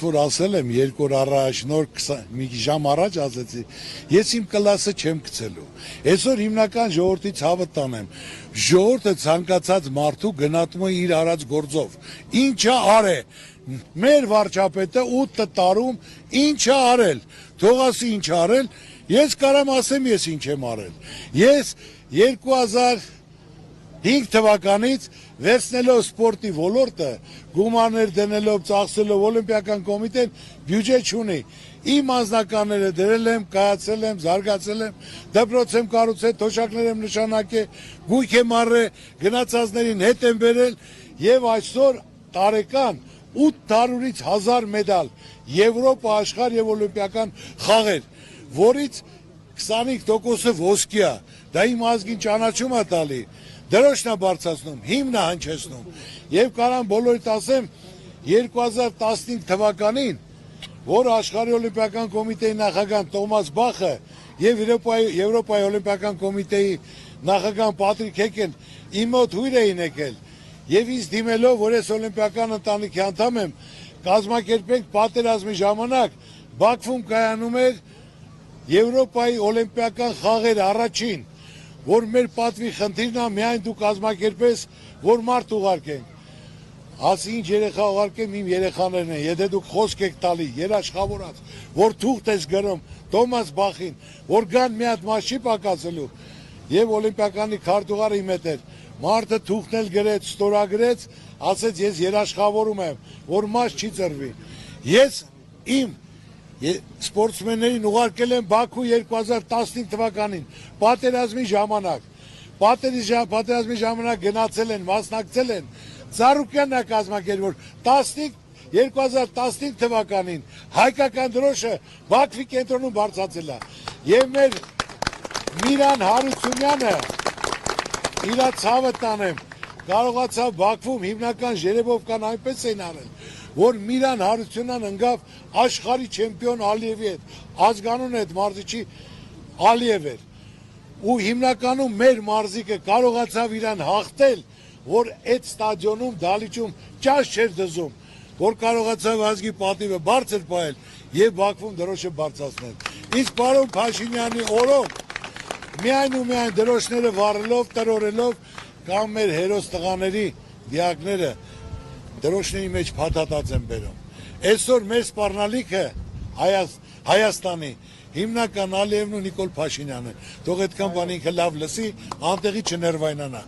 որ ասել եմ 2 օր առաջ, նոր մի ժամ առաջ ասեցի, ես իմ կլասը չեմ գցելու։ Այսօր հիմնական ժողովրդի ցավը տանեմ։ Ժողովուրդը ցանկացած մարդու գնահատում է իր արած գործով։ Ինչա արել։ Մեր վարչապետը 8 տարում ինչա արել։ Թող ասի ինչ արել, ես կարամ ասեմ ես ինչ եմ արել։ Ես 2005 թվականից վերցնելով սպորտի ոլորտը, գումարներ դնելով, ծախսելով օլիմպիական կոմիտեն բյուջե չունի։ Իմ անձնականները դրել եմ, կայացել եմ, զարգացել եմ, դպրոց եմ կառուցել, թոշակներ եմ նշանակել, գույք եմ առել, գնացածներին հետ եմ բերել եւ այսօր տարեկան 800-ից 1000 մեդալ Եվրոպա, աշխարհ եւ օլիմպիական խաղեր, որից 25%-ը ոսկի է, դա իմ ազգին ճանաչում է տալի, դրոշն է բարձրացնում, հիմն է հնչեցնում եւ կարամ բոլորիդ ասեմ 2015 թվականին, որ աշխարհի օլիմպիական կոմիտեի նախագահ Տոմաս Բախը եւ Եվրոպայի օլիմպիական կոմիտեի նախագահ Պատրիկ Հեկեն իմ մոտ հույր էին եկել եւ ինձ դիմելով, որ ես օլիմպիական ընտանիքի անդամ եմ, կազմակերպենք պատերազմի ժամանակ Բաքվում կայանում էր Եվրոպայի օլիմպիական խաղեր առաջին, որ մեր պատվի խնդիրն է միայն դու կազմակերպես, որ մարդ ուղարկենք։ Ասի ինչ երեխա ուղարկեմ, իմ երեխաներն են, եթե դուք խոսք եք տալի, երաշխավորած, որ թուղթ ես գրում Տոմաս Բախին, որ գան մի հատ մաս չի պակասելու, եւ օլիմպիականի քարտուղարը իմ հետ էր, մարդը թուղթն էլ գրեց, ստորագրեց, ասեց ես երաշխավորում եմ, որ մաս չի ծրվի։ Ես իմ սպորտսմեններին ուղարկել եմ Բաքու 2015 թվականին, պատերազմի ժամանակ, պատերազմի ժամանակ գնացել են, մասնակցել են, Ծառուկյանն է կազմակերպել, 2015 թվականին հայկական դրոշը Բաքվի կենտրոնում բարձրացել է, եւ մեր Միրան Հարությունյանը իր ցավը տանեմ, կարողացավ Բաքվում հիմնական Ժերեբովկան այնպես են արել, որ Միրան Հարությունյանն ընկավ աշխարհի չեմպիոն Ալիևի հետ, ազգանուն այդ մարզիչի Ալիև էր, ու հիմնականում մեր մարզիկը կարողացավ իրան հաղթել, որ այդ ստադիոնում դալիճում ճաշ չէր դզում, որ կարողացավ ազգի պատիվը բարձր պահել եւ Բաքվում դրոշը բարձրացնել։ Իսկ պարոն Փաշինյանի օրոք միայն ու միայն դրոշները վառելով, տրորելով կամ մեր հերոս տղաների դիակները դրոշների մեջ փաթաթած են բերում։ Այսօր մեր սպառնալիքը Հայաստանի հիմնական Ալիևն ու Նիկոլ Փաշինյանը, թող այդքան բան ինքը լավ լսի, անտեղի չներվայնանա։